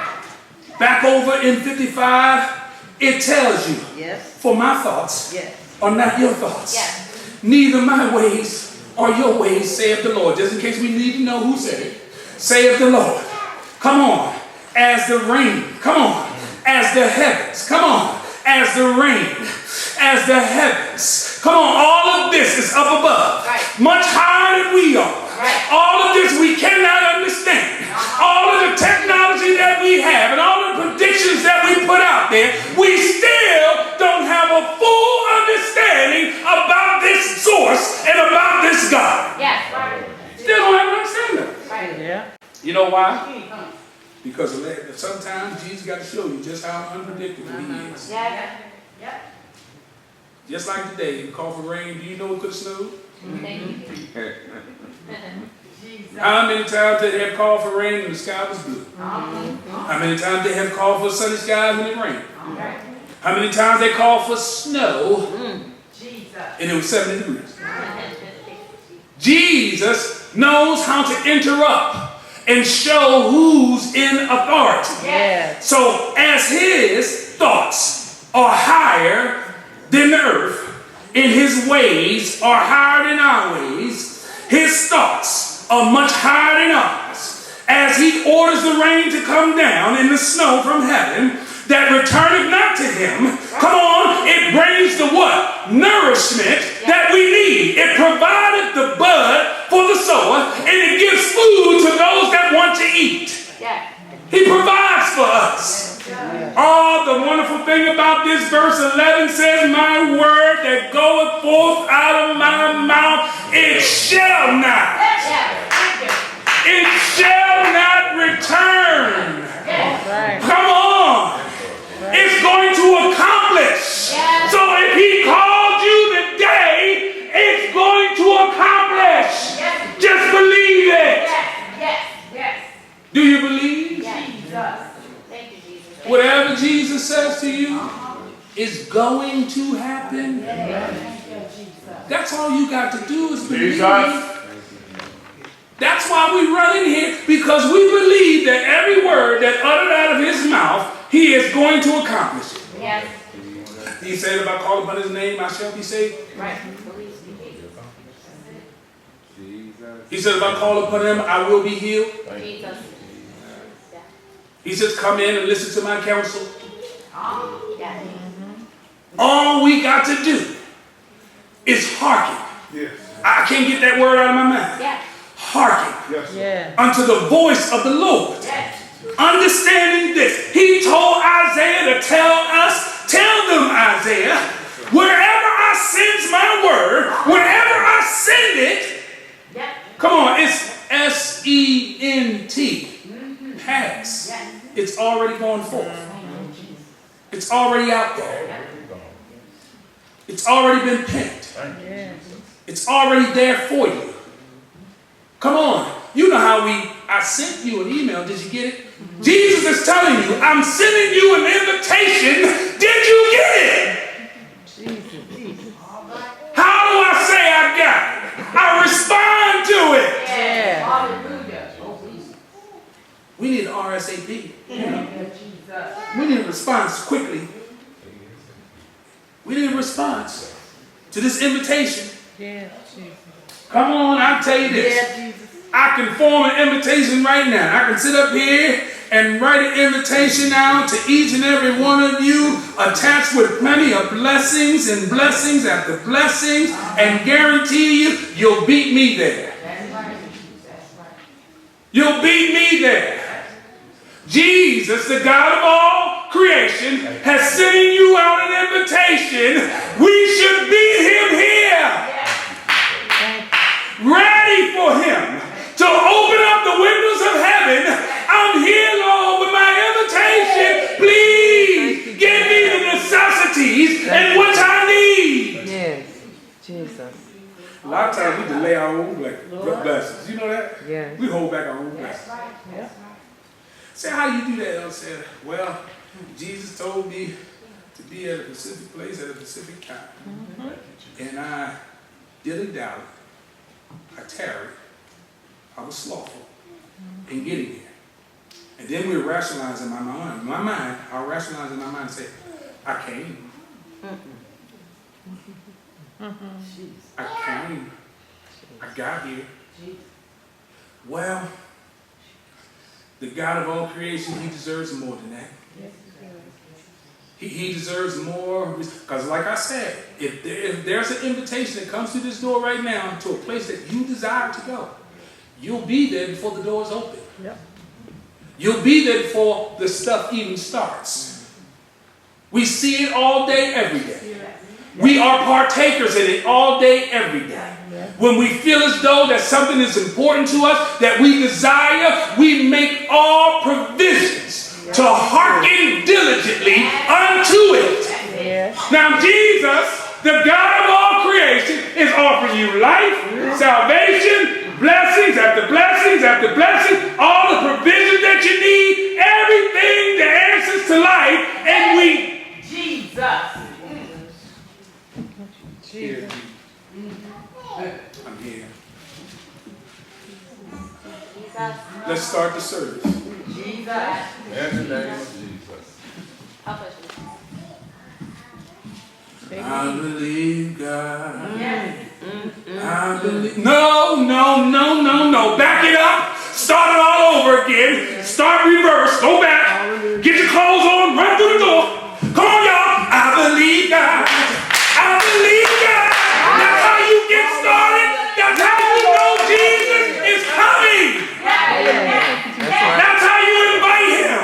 S1: Back over in 55, it tells you, for my thoughts are not your thoughts.
S4: Yes.
S1: Neither my ways or your ways, saith the Lord. Just in case we need to know who said it. Saith the Lord. Come on. As the rain. Come on. As the heavens. Come on. As the rain. As the heavens. Come on. All of this is up above.
S4: Right.
S1: Much higher than we are.
S4: Right.
S1: All of this we cannot understand. All of the technology that we have and all the predictions that we put out there, we still don't have a full understanding about this source and about this God.
S4: Yes. Right.
S1: Still don't have an understanding.
S4: Right.
S3: Yeah.
S1: You know why? Because sometimes Jesus got to show you just how unpredictable he is.
S4: Yes.
S1: Just like today, you call for rain. Do you know it could have snowed?
S4: Thank you.
S1: How many times they have called for rain and the sky was blue? How many times they have called for sunny skies and it rained? How many times they called for snow and it was 70 degrees? Jesus knows how to interrupt and show who's in authority.
S3: Yes.
S1: So as his thoughts are higher than the earth, and his ways are higher than our ways, his thoughts are much higher than ours. As he orders the rain to come down and the snow from heaven that returneth not to him, come on, it brings the what? Nourishment that we need. It provided the bud for the sower, and it gives food to those that want to eat. He provides for us. Oh, the wonderful thing about this verse 11 says, my word that goeth forth out of my mouth, it shall not return. Come on. It's going to accomplish. So if he called you today, it's going to accomplish. Just believe it. Do you believe?
S4: Thank you, Jesus.
S1: Whatever Jesus says to you is going to happen. That's all you got to do is believe. That's why we run in here, because we believe that every word that uttered out of his mouth, he is going to accomplish it.
S4: Yes.
S1: He said, if I call upon his name, I shall be saved.
S4: Right.
S1: He said, if I call upon him, I will be healed.
S4: Jesus.
S1: He says, come in and listen to my counsel.
S4: Yes.
S1: All we got to do is hearken.
S2: Yes.
S1: I can't get that word out of my mind.
S4: Yes.
S1: Hearken
S2: Yes.
S3: Yeah.
S1: unto the voice of the Lord.
S4: Yes.
S1: Understanding this, he told Isaiah to tell them, Isaiah, wherever I send my word, wherever I send it, come on, it's S-E-N-T, pass. It's already going forth. It's already out there. It's already been picked. It's already there for you. Come on. You know how I sent you an email. Did you get it? Jesus is telling you, I'm sending you an invitation. Did you get it? How do I say I got it? I respond to it. We need an RSAP. We need a response quickly. We need a response to this invitation. Come on, I'll tell you this. I can form an invitation right now. I can sit up here and write an invitation out to each and every one of you, attached with plenty of blessings and blessings after blessings, and guarantee you, you'll beat me there. You'll beat me there. Jesus, the God of all creation, has sent you out an invitation. We should meet him here. Ready for him to open up the windows of heaven. I'm here, Lord, with my invitation. Please give me the necessities and what I need.
S3: Yes, Jesus.
S1: A lot of times we delay our own blessings. You know that?
S3: Yes.
S1: We hold back our own blessings. Say, how you do that? I said, well, Jesus told me to be at a specific place at a specific time. And I dilly-dally. I tarried. I was slothful in getting there. And then we rationalize in my mind. I'll rationalize in my mind and say, I came. I came. I got here. Well, the God of all creation, he deserves more than that. He deserves more, because like I said, if there's an invitation that comes through this door right now to a place that you desire to go, you'll be there before the doors open. You'll be there before the stuff even starts. We see it all day, every day. We are partakers in it all day, every day. When we feel as though that something is important to us, that we desire, we make all provisions to hearken diligently unto it. Now Jesus, the God of all creation, is offering you life, salvation, blessings after blessings after blessings, all the provisions that you need, everything, the answers to life, and we... Jesus. I'm here. Let's start the service.
S2: Jesus. In the name of Jesus.
S1: I believe God. I believe. No. Back it up. Start it all over again. Start reverse. Go back. Get your clothes on. Run through the door. Come on, y'all. I believe God. I believe God. That's how you get started. That's how you know Jesus is coming. That's how you invite him.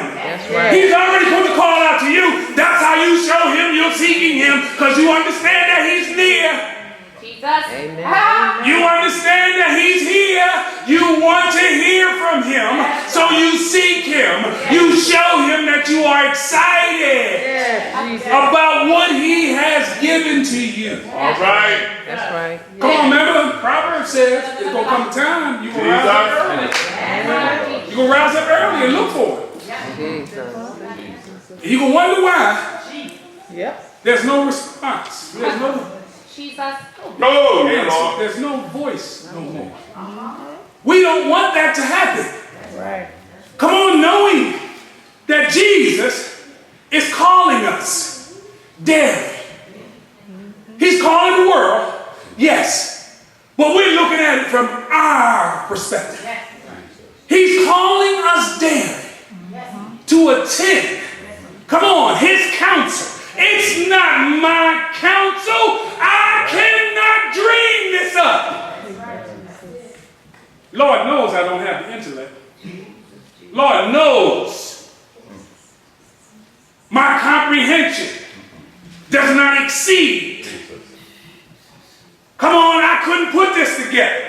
S1: He's already put the call out to you. That's how you show him you're seeking him, because you understand that he's near.
S3: Amen.
S1: You understand that he's here. You want to hear from him, so you seek him. You show him that you are excited about what he has given to you.
S2: All right.
S3: That's right.
S1: Come on, remember, Proverbs says it's going to come a time you're going to rise up early. You're going to rise up early and look for it. You're going to wonder why. There's no response. There's no... There's no voice no more. We don't want that to happen. Come on, knowing that Jesus is calling us daily. He's calling the world, yes, but we're looking at it from our perspective. He's calling us daily to attend, come on, his counsel. It's not my counsel. I cannot dream this up. Lord knows I don't have the intellect. Lord knows My comprehension does not exceed. Come on, I couldn't put this together.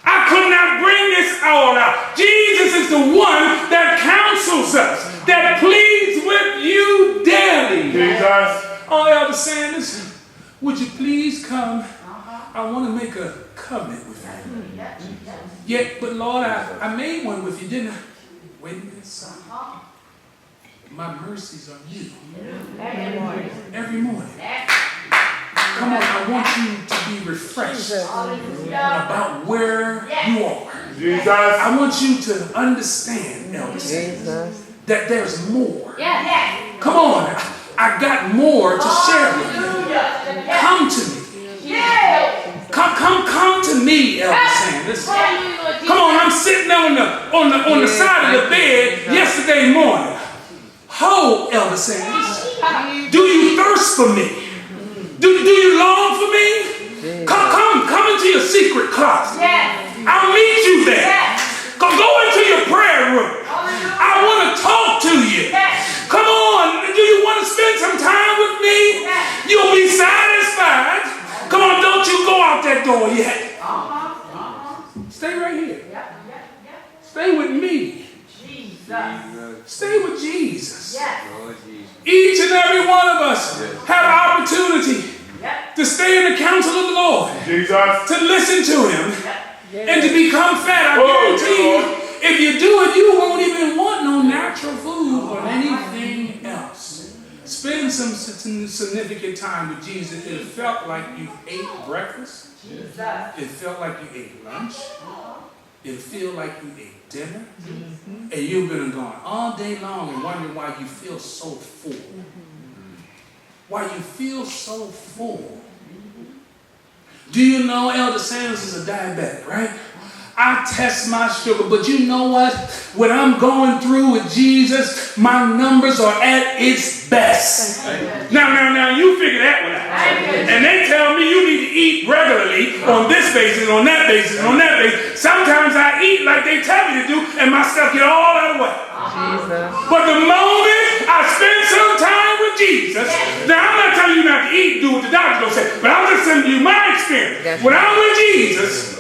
S1: I could not bring this all out. Jesus is the one that counsels us, that pleads with you daily.
S2: Jesus.
S1: Oh, Elder Sanders, would you please come? I want to make a covenant with you. Yeah, but Lord, I made one with you, didn't I? Wait a minute, son. My mercies on you. Every morning. Come on, I want you to be refreshed about where you are.
S2: Jesus.
S1: I want you to understand, Elder Sanders, that there's more. Come on, I got more to share with you. Come to me. Come to me, Elder Sanders. Come on, I'm sitting on the side of the bed yesterday morning. Ho, Elder Sanders, do you thirst for me? Do you long for me? Come into your secret closet. I'll meet you there. Go into your prayer room. I want to talk to you. Come on, do you want to spend some time with me? You'll be satisfied. Come on, don't you go out that door yet. Stay right here. Stay with me. Stay with Jesus. Each and every one of us have opportunity to stay in the counsel of the Lord, to listen to Him, and to become fat. I guarantee you, if you do it, you won't even want no natural food or anything else. Spend some significant time with Jesus. It felt like you ate breakfast. It felt like you ate lunch. It feel like you ate dinner. And you've been gone all day long and wondering why you feel so full. Why you feel so full. Do you know Elder Sanders is a diabetic, right? I test my sugar, but you know what? When I'm going through with Jesus, my numbers are at its best. Now, you figure that one out. And they tell me you need to eat regularly on this basis, on that basis, on that basis. Sometimes I eat like they tell me to do, and my stuff get all out of the way. But the moment I spend some time with Jesus, now I'm not telling you not to eat, do what the doctor gonna say, but I'm just telling you my experience. When I'm with Jesus,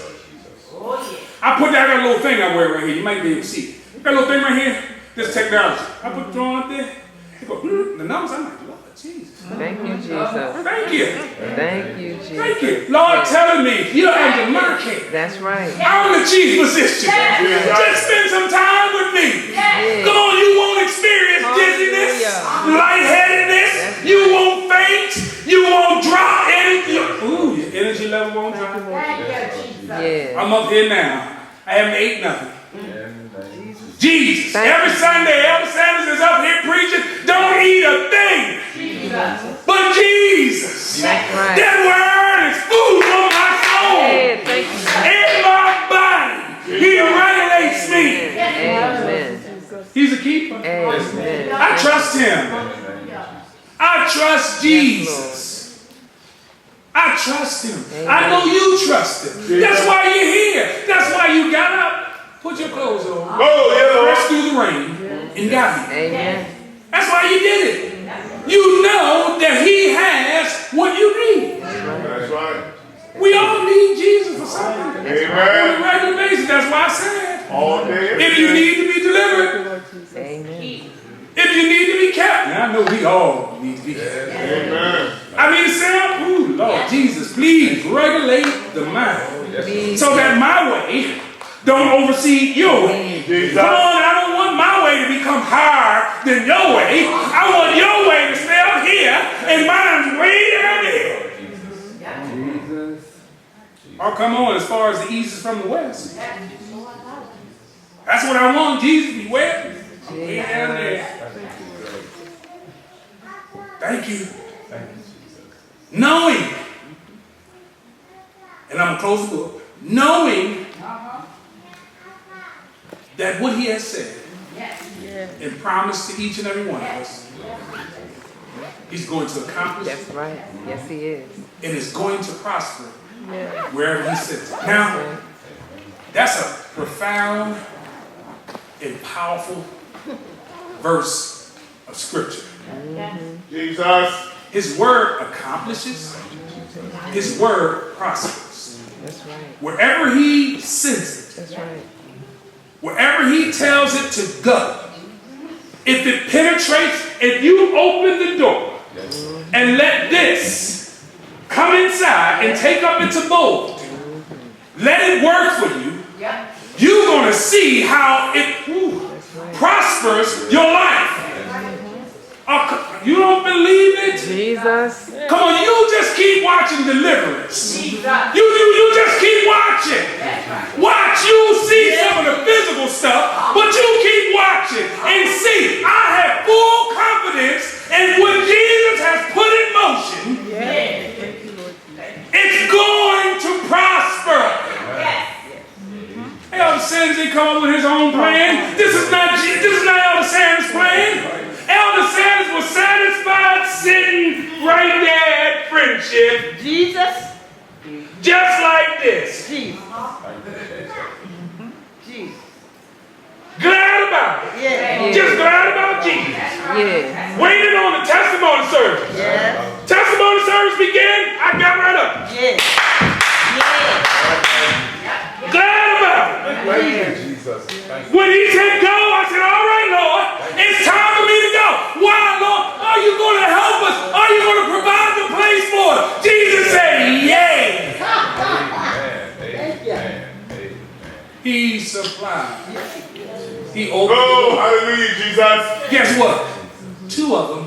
S1: I got a little thing I wear right here. You might be able to see it. Got a little thing right here. This technology. I put the drone up there. It go, the numbers. I'm like, Lord Jesus.
S3: Thank you, Jesus.
S1: Thank you.
S3: Thank you, Jesus.
S1: Thank you. Lord telling me you're under my care.
S3: That's right.
S1: I'm in the chief position. Just spend some time with me. Come on, you won't experience dizziness, lightheadedness. You won't faint. You won't drop energy. Ooh, your energy level won't drop. I'm up here now. I haven't ate nothing. Jesus. Every Sunday, Elder Sanders is up here preaching. Don't eat a thing. But Jesus. That word is food for my soul. In my body. He regulates me.
S3: Amen.
S1: He's a keeper.
S3: Amen.
S1: I trust Him. I trust Jesus. I trust Him. I know you trust Him. That's why you're here. That's why you got up, put your clothes on, pressed through the rain, and got here.
S3: Amen.
S1: That's why you did it. You know that He has what you need.
S2: That's right.
S1: We all need Jesus for something. On a
S2: Amen.
S1: regular basis. That's why I said,
S2: All day.
S1: if you need to be delivered,
S3: Amen.
S1: if you need to be kept, and I know we all need to be kept.
S2: Amen.
S1: I mean, Sam, ooh, Lord Jesus, please regulate the mind so that my way don't oversee your way. Come on, I don't want my way to become higher than your way. I want your way to stay up here and mine's way down there. Oh, come on, as far as the east is from the west. That's what I want, Jesus to be where? Way down there. Thank you. Knowing, and I'm going to close the book, knowing that what He has said and promised to each and every one of us, He's going to accomplish.
S3: That's right. Yes, He is.
S1: And is going to prosper wherever He sits. Now, that's a profound and powerful verse of Scripture.
S2: Jesus.
S1: His word accomplishes. His word prospers.
S3: That's right.
S1: Wherever he sends it,
S3: That's right.
S1: wherever he tells it to go, if it penetrates, if you open the door and let this come inside and take up its abode, let it work for you, you're going to see how it prospers your life. You don't believe it?
S3: Jesus.
S1: Come on, you just keep watching Deliverance. You just keep watching. Watch, you see some of the physical stuff, but you keep watching and see. I have full confidence in what Jesus has put in motion. It's going to prosper. Elder Sanders didn't come up with his own plan. This is not Elder Sanders' plan. Elder Sanders was satisfied sitting right there at Friendship.
S5: Jesus.
S1: Just like this.
S5: Jesus. Jesus.
S1: Glad about it.
S5: Yeah.
S1: Just glad about Jesus.
S3: Yeah.
S1: Waiting on the testimony service.
S5: Yeah.
S1: Testimony service began, I got right up.
S5: Yeah.
S1: Glad about it.
S2: Thank you, Jesus. Thank you.
S1: When he said go, I said, all right, Lord, it's time for me to go. Why, Lord? Are you going to help us? Are you going to provide the place for us? Jesus said, yay.
S2: Amen.
S1: He supplied. He opened
S2: Oh,
S1: the door.
S2: hallelujah, Jesus.
S1: Guess what? Two of them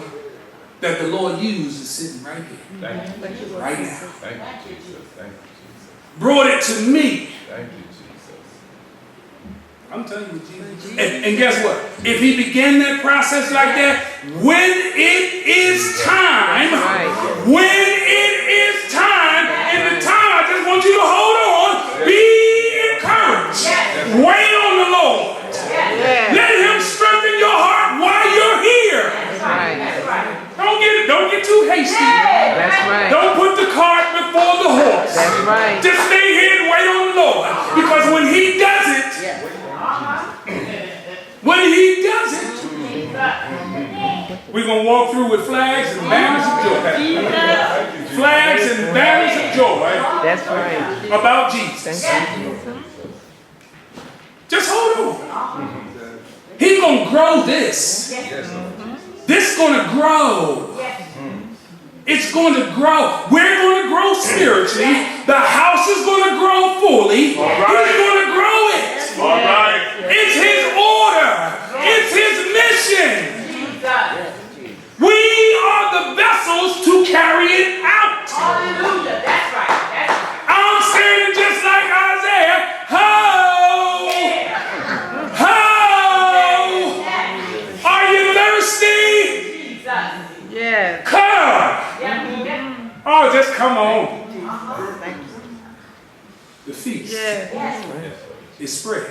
S1: that the Lord used is sitting right here,
S2: Thank you.
S1: right now.
S2: Thank you, Jesus. Thank you, Jesus.
S1: Brought it to me.
S2: Thank you, Jesus.
S1: I'm telling you, Jesus. And guess what? If he began that process like that, when it is time, and the time, I just want you to hold on, be encouraged. Wait on the Lord. Let him strengthen your heart while you're here. Don't get too hasty.
S3: That's right.
S1: Don't put the cart before the horse.
S3: That's right.
S1: Just stay here and wait on the Lord. Because when he does it, we're going to walk through with flags and banners of joy. Flags and banners of joy.
S3: That's right.
S1: About Jesus.
S3: Thank you, Jesus.
S1: Just hold on. He's going to grow this. This is going to grow. It's going to grow. We're going to grow spiritually. The house is going to grow fully. He's going to grow it.
S2: All right.
S1: It's his order. It's his mission. We are the vessels to carry it out.
S4: Hallelujah. That's right.
S1: I'm standing just like Isaiah. Ho! Ho! Are you thirsty?
S3: Yeah.
S1: Come! Oh, just come on. The feast is spread.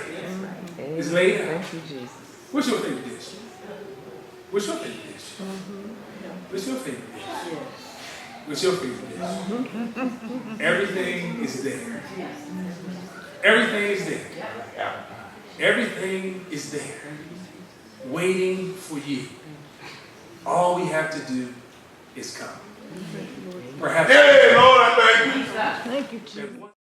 S1: It's laid out.
S3: Thank you, Jesus.
S1: What's your favorite dish? What's your favorite dish? What's your favorite dish? What's your favorite dish? Everything is there. Everything is there. Everything is there. Waiting for you. All we have to do is come. Perhaps.
S2: Hey, Lord, I thank you.
S3: Thank you, Jesus.